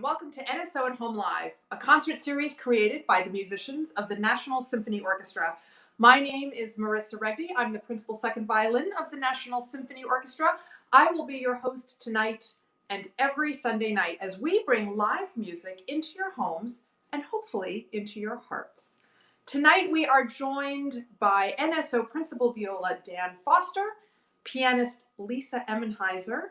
and welcome to NSO at Home Live, a concert series created by the musicians of the National Symphony Orchestra. My name is Marissa Regni. I'm the principal second violin of the National Symphony Orchestra. I will be your host tonight and every Sunday night as we bring live music into your homes and hopefully into your hearts. Tonight we are joined by NSO Principal Viola Dan Foster, Pianist Lisa Emenheiser,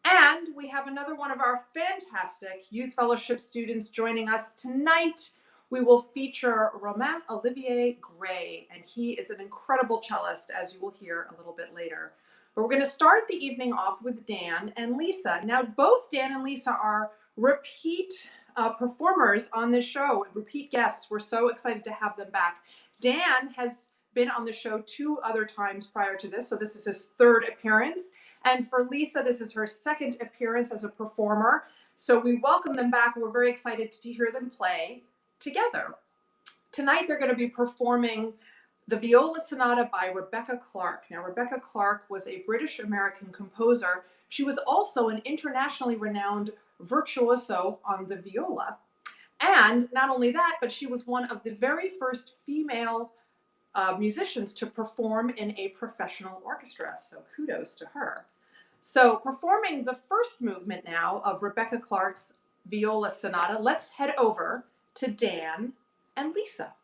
and we have another one of our fantastic Youth Fellowship students joining us tonight. We will feature Romain-Olivier Gray, and he is an incredible cellist, as you will hear a little bit later. But we're going to start the evening off with Dan and Lisa. Now, both Dan and Lisa are repeat performers on this show, repeat guests. We're so excited to have them back. Dan has been on the show 2 other times prior to this, so this is his 3rd appearance. And for Lisa, this is her 2nd appearance as a performer. So we welcome them back. We're very excited to hear them play together. Tonight, they're going to be performing the Viola Sonata by Rebecca Clarke. Now, Rebecca Clarke was a British-American composer. She was also an internationally renowned virtuoso on the viola. And not only that, but she was one of the very first female musicians to perform in a professional orchestra. So kudos to her. So performing the first movement now of Rebecca Clarke's Viola Sonata, let's head over to Dan and Lisa.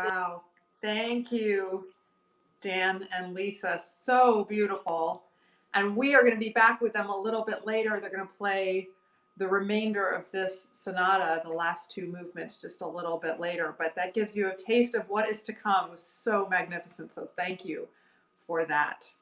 Wow. Thank you, Dan and Lisa. So beautiful. And we are going to be back with them a little bit later. They're going to play the remainder of this sonata, the last two movements, just a little bit later. But that gives you a taste of what is to come. It was so magnificent. So thank you for that.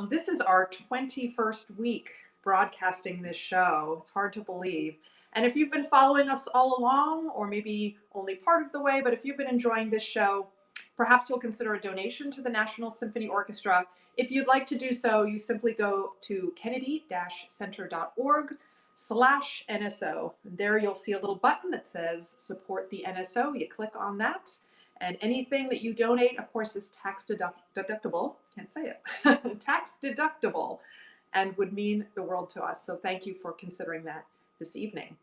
This is our 21st week broadcasting this show. It's hard to believe. And if you've been following us all along, or maybe only part of the way, but if you've been enjoying this show, perhaps you'll consider a donation to the National Symphony Orchestra. If you'd like to do so, you simply go to kennedy-center.org/NSO. There you'll see a little button that says support the NSO. You click on that. And anything that you donate, of course, is tax deductible. Can't say it. Tax deductible, and would mean the world to us. So thank you for considering that this evening.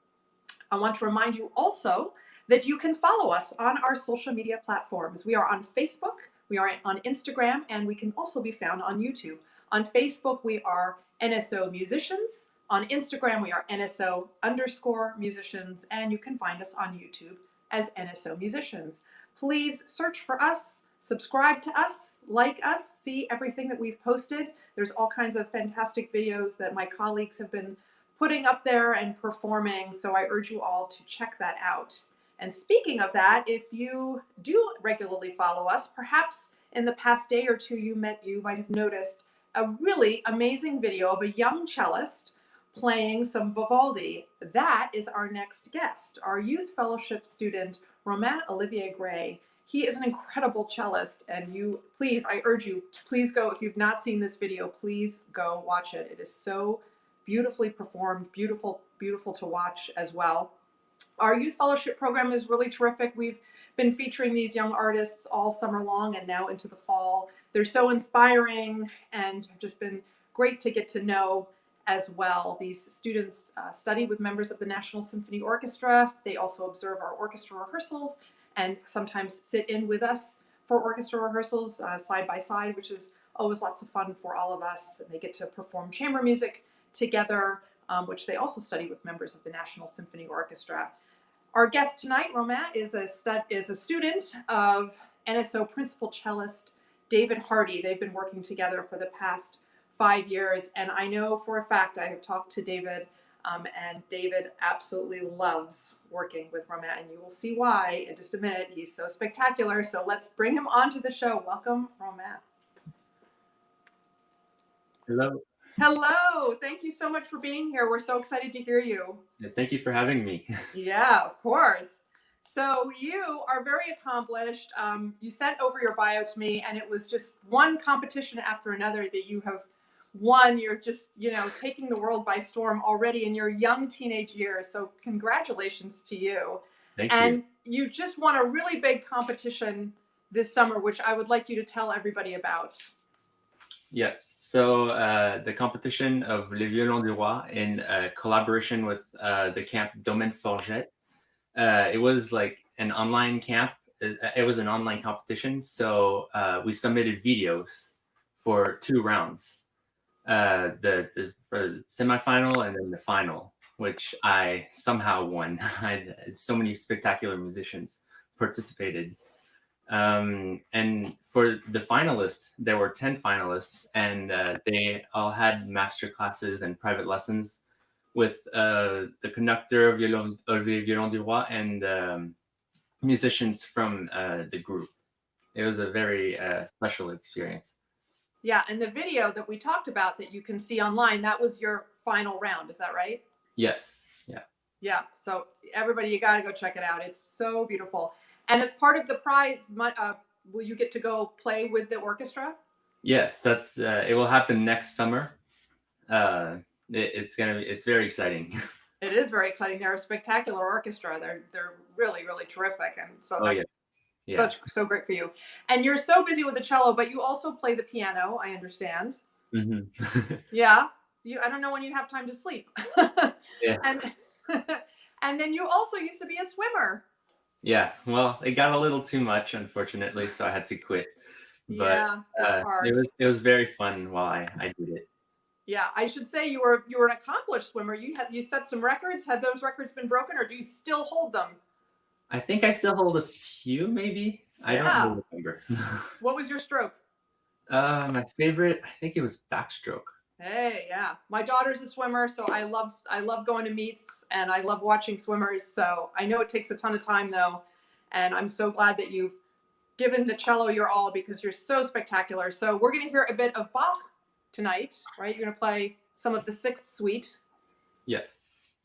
I want to remind you also that you can follow us on our social media platforms. We are on Facebook, we are on Instagram, and we can also be found on YouTube. On Facebook, we are NSO Musicians. On Instagram, we are NSO_musicians, and you can find us on YouTube as NSO Musicians. Please search for us, subscribe to us, like us, see everything that we've posted. There's all kinds of fantastic videos that my colleagues have been putting up there and performing, so I urge you all to check that out. And speaking of that, if you do regularly follow us, perhaps in the past day or two you might have noticed a really amazing video of a young cellist playing some Vivaldi. That is our next guest, our youth fellowship student, Romain-Olivier. He is an incredible cellist, and I urge you to please go, if you've not seen this video, please go watch it. It is so beautifully performed, beautiful to watch as well. Our youth fellowship program is really terrific. We've been featuring these young artists all summer long and now into the fall. They're so inspiring and have just been great to get to know as well. These students study with members of the National Symphony Orchestra. They also observe our orchestra rehearsals and sometimes sit in with us for orchestra rehearsals side by side, which is always lots of fun for all of us. And they get to perform chamber music together, which they also study with members of the National Symphony Orchestra. Our guest tonight, Romain, is a student of NSO principal cellist David Hardy. They've been working together for the past 5 years, and I know for a fact, I have talked to David, and David absolutely loves working with Romain, and you will see why in just a minute. He's so spectacular, so let's bring him onto the show. Welcome, Romain. Hello. Hello. Thank you so much for being here. We're so excited to hear you. Thank you for having me. Yeah, of course. So you are very accomplished. You sent over your bio to me, and it was just one competition after another that you have won. You're just, taking the world by storm already in your young teenage years. So congratulations to you. Thank you. And you just won a really big competition this summer, which I would like you to tell everybody about. Yes. So the competition of Le Violon du Roi in collaboration with the camp Domaine Forget. It was like an online camp. It was an online competition. So we submitted videos for 2 rounds. The semifinal and then the final, which I somehow won. So many spectacular musicians participated. And for the finalists, there were 10 finalists, and they all had master classes and private lessons with the conductor of Violon du Roi and musicians from the group. It was a very special experience. Yeah, and the video that we talked about that you can see online, that was your final round, is that right? Yes, yeah. Yeah, so everybody, you got to go check it out. It's so beautiful. And as part of the prize, will you get to go play with the orchestra? Yes, that's it will happen next summer. It's very exciting. It is very exciting. They're a spectacular orchestra. They're really, really terrific, and so that's so great for you. And you're so busy with the cello, but you also play the piano, I understand. Mm-hmm. Yeah, I don't know when you have time to sleep. Yeah. And then you also used to be a swimmer. Yeah, well, it got a little too much, unfortunately, so I had to quit. But yeah, it's hard. It was very fun while I did it. Yeah, I should say you were an accomplished swimmer. You set some records. Had those records been broken, or do you still hold them? I think I still hold a few, maybe. I don't Yeah. really remember. What was your stroke? My favorite, I think it was backstroke. Hey, yeah. My daughter's a swimmer, so I love going to meets and I love watching swimmers. So I know it takes a ton of time though, and I'm so glad that you've given the cello your all because you're so spectacular. So we're going to hear a bit of Bach tonight, right? You're going to play some of the Sixth Suite. Yes.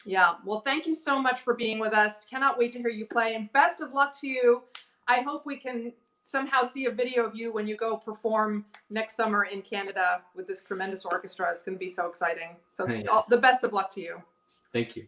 Yeah. Well, thank you so much for being with us. Cannot wait to hear you play, and best of luck to you. I hope we can somehow see a video of you when you go perform next summer in Canada with this tremendous orchestra. It's going to be so exciting. So Yeah. all, the best of luck to you. Thank you.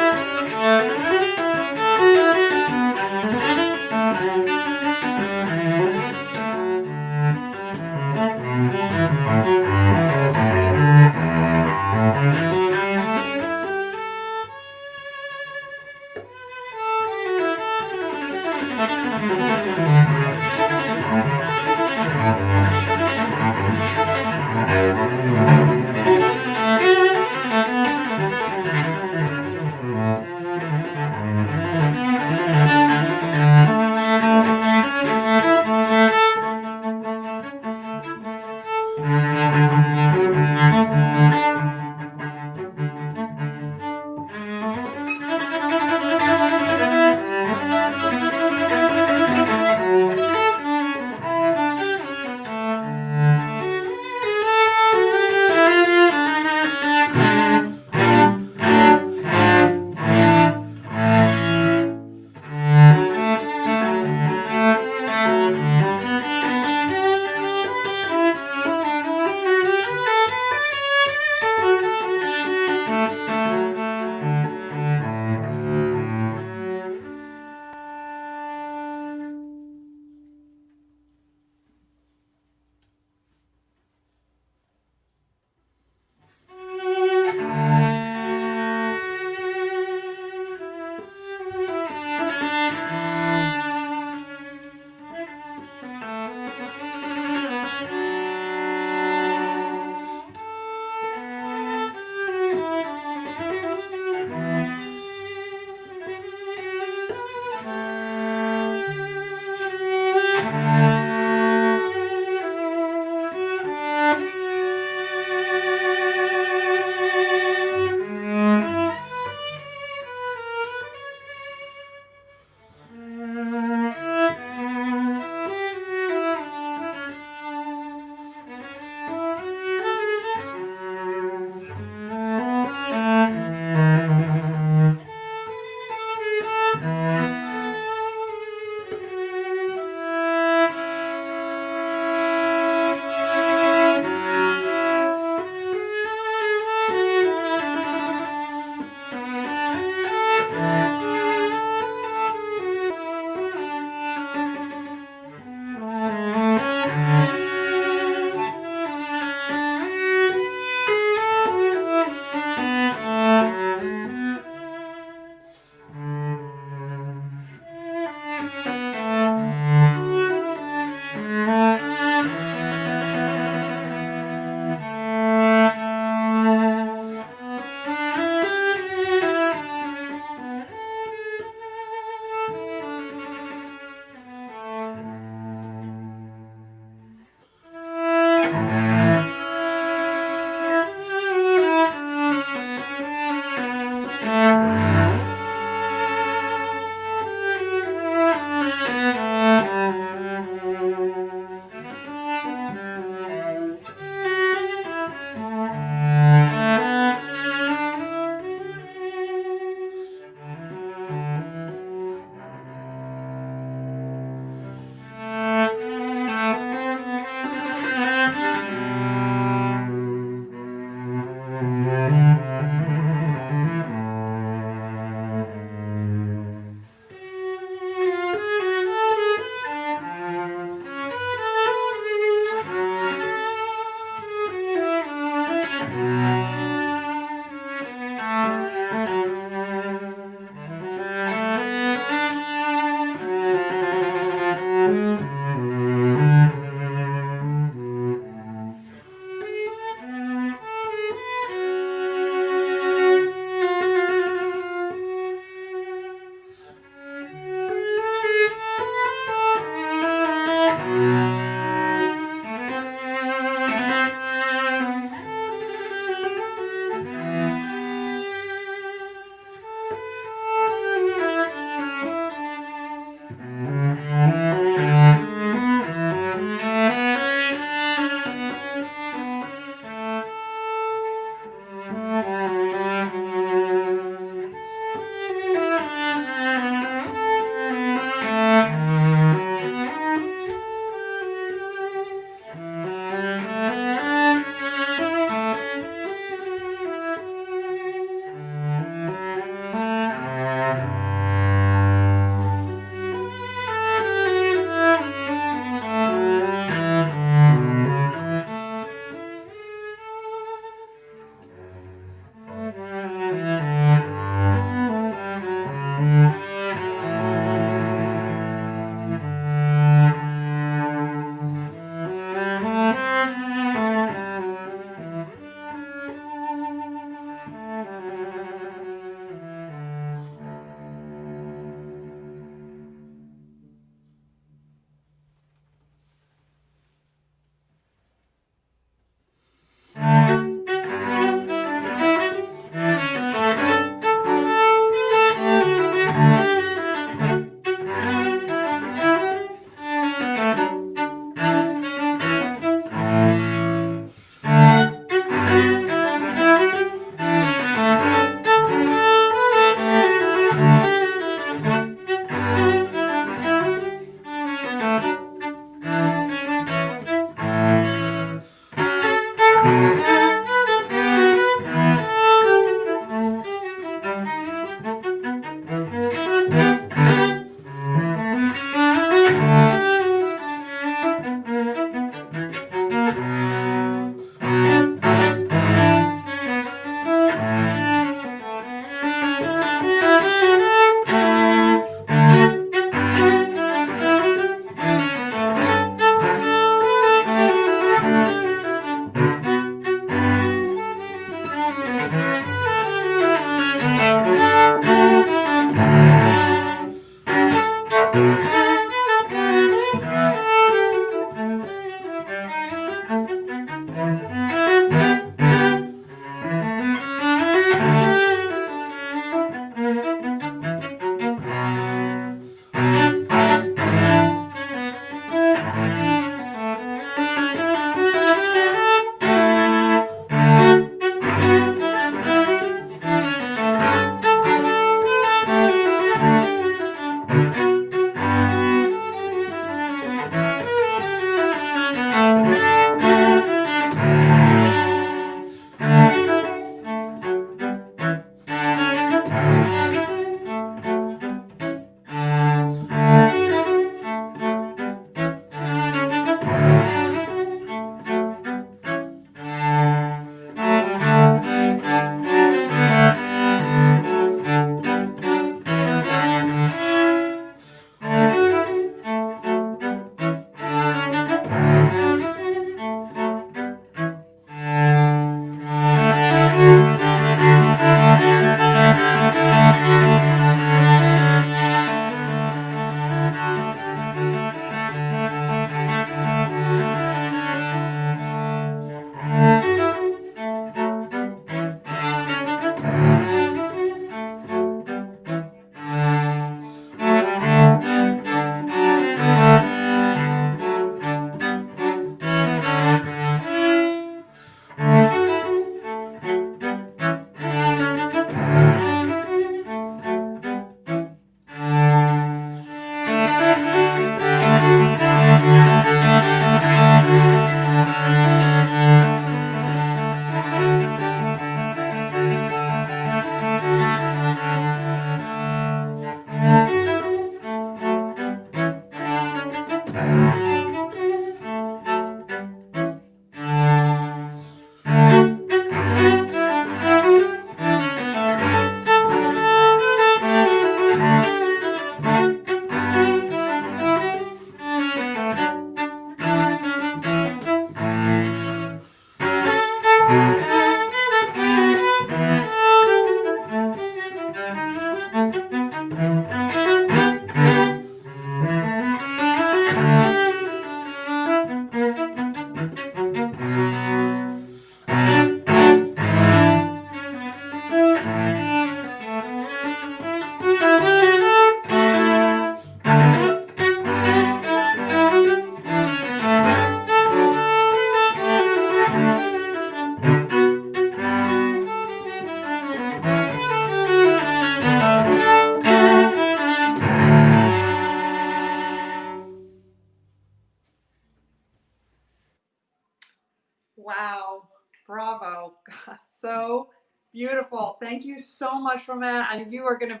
Wow, bravo. God, so beautiful. Thank you so much, Romain. And you are going to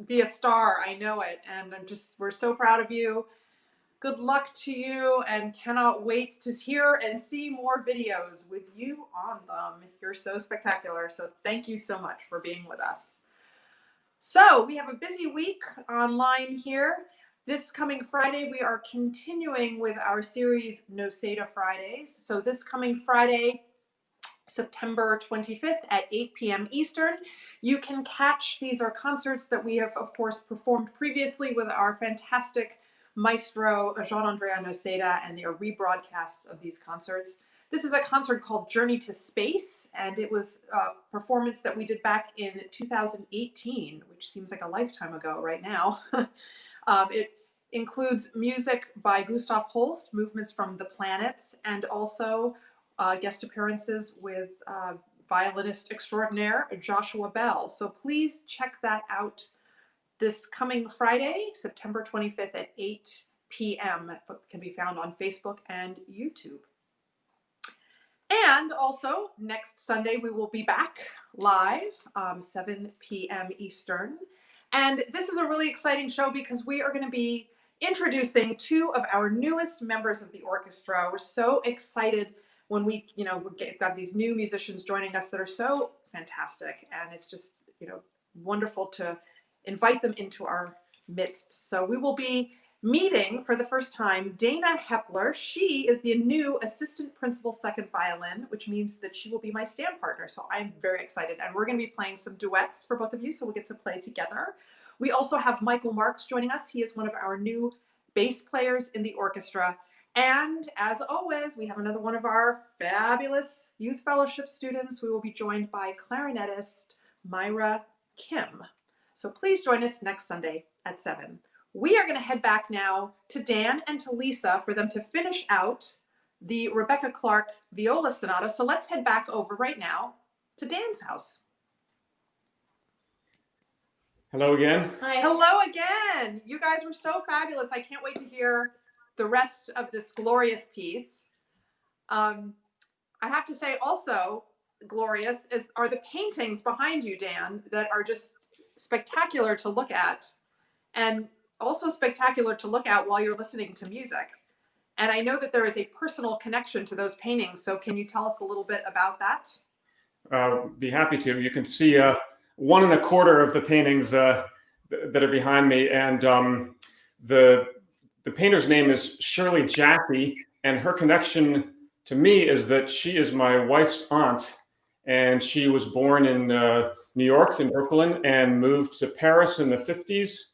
be a star. I know it. And we're so proud of you. Good luck to you and cannot wait to hear and see more videos with you on them. You're so spectacular. So thank you so much for being with us. So we have a busy week online here. This coming Friday, we are continuing with our series Noseda Fridays. So this coming Friday, September 25th at 8 p.m. Eastern. You can catch, these are concerts that we have, of course, performed previously with our fantastic maestro, Jean-Andrea Noseda, and they are rebroadcasts of these concerts. This is a concert called Journey to Space, and it was a performance that we did back in 2018, which seems like a lifetime ago right now. It includes music by Gustav Holst, movements from the planets, and also guest appearances with violinist extraordinaire Joshua Bell. So please check that out this coming Friday, September 25th at 8 p.m. It can be found on Facebook and YouTube. And also next Sunday, we will be back live, 7 p.m. Eastern. And this is a really exciting show because we are going to be introducing two of our newest members of the orchestra. We're so excited when we got these new musicians joining us that are so fantastic. And it's just, wonderful to invite them into our midst. So we will be meeting for the first time Dana Hepler. She is the new assistant principal second violin, which means that she will be my stand partner. So I'm very excited. And we're going to be playing some duets for both of you, so we'll get to play together. We also have Michael Marks joining us. He is one of our new bass players in the orchestra. And as always, we have another one of our fabulous youth fellowship students. We will be joined by clarinetist Myra Kim. So please join us next Sunday at 7. We are going to head back now to Dan and to Lisa for them to finish out the Rebecca Clarke Viola Sonata. So let's head back over right now to Dan's house. Hello again. Hi. Hello again. You guys were so fabulous. I can't wait to hear the rest of this glorious piece. I have to say also glorious are the paintings behind you, Dan, that are just spectacular to look at, and also spectacular to look at while you're listening to music. And I know that there is a personal connection to those paintings. So can you tell us a little bit about that? Be happy to. You can see 1 1/4 of the paintings that are behind me. And the painter's name is Shirley Jaffe. And her connection to me is that she is my wife's aunt. And she was born in New York, in Brooklyn, and moved to Paris in the 50s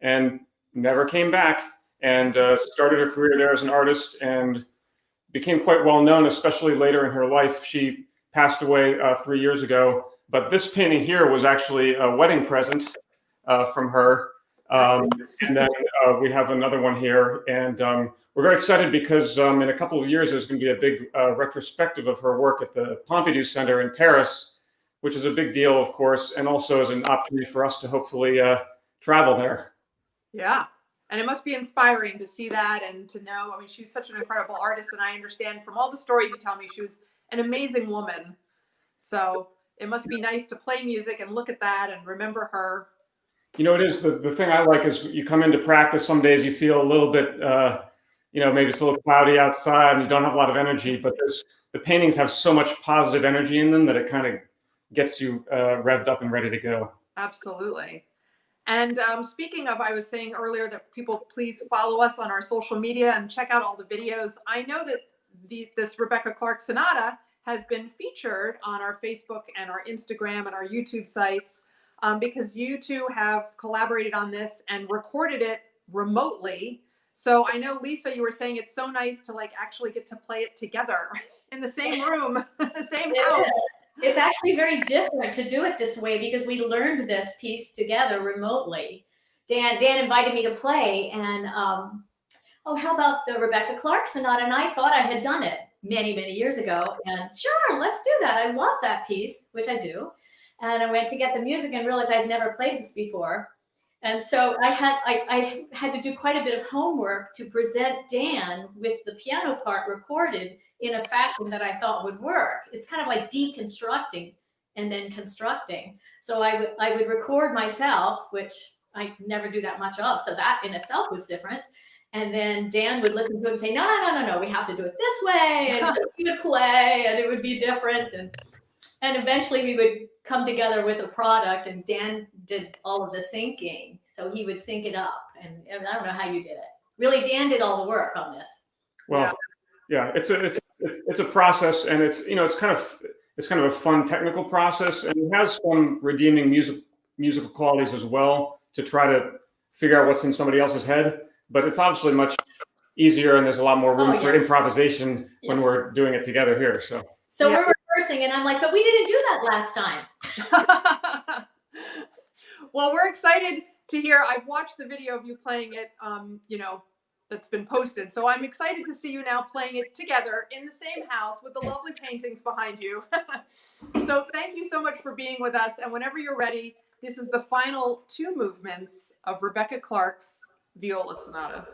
and never came back, and started her career there as an artist and became quite well known, especially later in her life. She passed away 3 years ago, but this painting here was actually a wedding present from her. And then we have another one here, and we're very excited because in a couple of years there's going to be a big retrospective of her work at the Pompidou Center in Paris, which is a big deal, of course, and also is an opportunity for us to hopefully travel there. Yeah. And it must be inspiring to see that and to know. I mean, she's such an incredible artist, and I understand from all the stories you tell me, she was an amazing woman. So it must be nice to play music and look at that and remember her. You know, it is the thing I like is you come into practice, some days you feel a little bit, maybe it's a little cloudy outside and you don't have a lot of energy, but the paintings have so much positive energy in them that it kind of gets you revved up and ready to go. Absolutely. And speaking of, I was saying earlier that people please follow us on our social media and check out all the videos. I know that this Rebecca Clarke Sonata has been featured on our Facebook and our Instagram and our YouTube sites because you two have collaborated on this and recorded it remotely. So I know, Lisa, you were saying it's so nice to actually get to play it together in the same room, the same house. It's actually very different to do it this way because we learned this piece together remotely. Dan invited me to play, and how about the Rebecca Clarke Sonata? And I thought I had done it many, many years ago. And sure, let's do that. I love that piece, which I do. And I went to get the music and realized I'd never played this before. And so I had to do quite a bit of homework to present Dan with the piano part recorded in a fashion that I thought would work. It's kind of like deconstructing and then constructing. So I would record myself, which I never do that much of. So that in itself was different. And then Dan would listen to it and say, no, we have to do it this way. And it would be a play and it would be different. And eventually we would come together with a product, and Dan did all of the syncing. So he would sync it up. And I don't know how you did it. Really, Dan did all the work on this. Well, yeah, it's a process, and it's kind of a fun technical process, and it has some redeeming musical qualities as well to try to figure out what's in somebody else's head. But it's obviously much easier, and there's a lot more room for improvisation when we're doing it together here. So we're rehearsing, and I'm like, but we didn't do that last time. Well, we're excited to hear. I've watched the video of you playing it, that's been posted. So I'm excited to see you now playing it together in the same house with the lovely paintings behind you. So thank you so much for being with us. And whenever you're ready, this is the final 2 movements of Rebecca Clarke's Viola Sonata.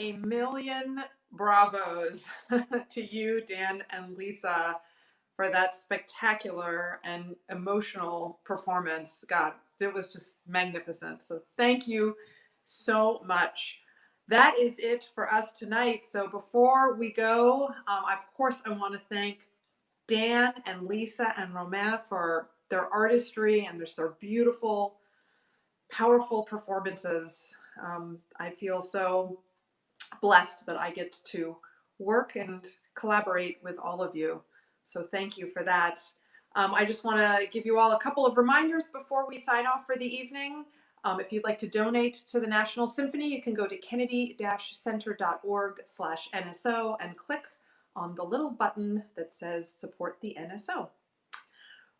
A million bravos to you, Dan and Lisa, for that spectacular and emotional performance. God, it was just magnificent. So thank you so much. That is it for us tonight. So before we go, of course, I want to thank Dan and Lisa and Romain for their artistry and their beautiful, powerful performances. I feel so blessed that I get to work and collaborate with all of you. So thank you for that. I just want to give you all a couple of reminders before we sign off for the evening. If you'd like to donate to the National Symphony, you can go to kennedy-center.org/NSO and click on the little button that says support the NSO.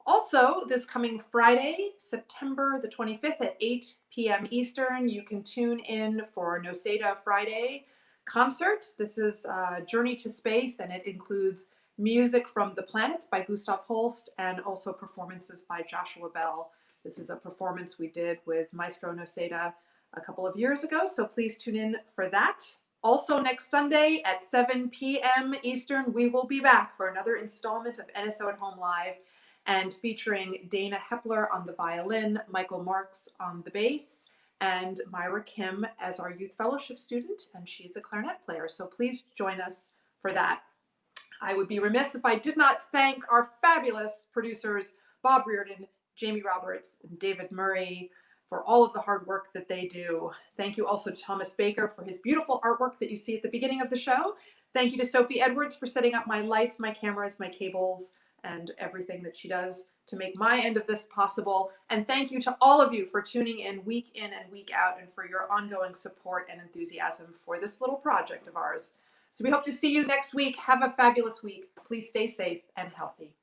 Also, this coming Friday, September the 25th at 8 p.m. Eastern, you can tune in for Noseda Friday concert. This is Journey to Space, and it includes music from The Planets by Gustav Holst and also performances by Joshua Bell. This is a performance we did with Maestro Noceda a couple of years ago, so please tune in for that. Also, next Sunday at 7 p.m. Eastern, we will be back for another installment of NSO at Home Live, and featuring Dana Hepler on the violin, Michael Marks on the bass, and Myra Kim as our youth fellowship student, and she's a clarinet player. So please join us for that. I would be remiss if I did not thank our fabulous producers, Bob Reardon, Jamie Roberts, and David Murray, for all of the hard work that they do. Thank you also to Thomas Baker for his beautiful artwork that you see at the beginning of the show. Thank you to Sophie Edwards for setting up my lights, my cameras, my cables, and everything that she does to make my end of this possible. And thank you to all of you for tuning in and week out, and for your ongoing support and enthusiasm for this little project of ours. So we hope to see you next week. Have a fabulous week. Please stay safe and healthy.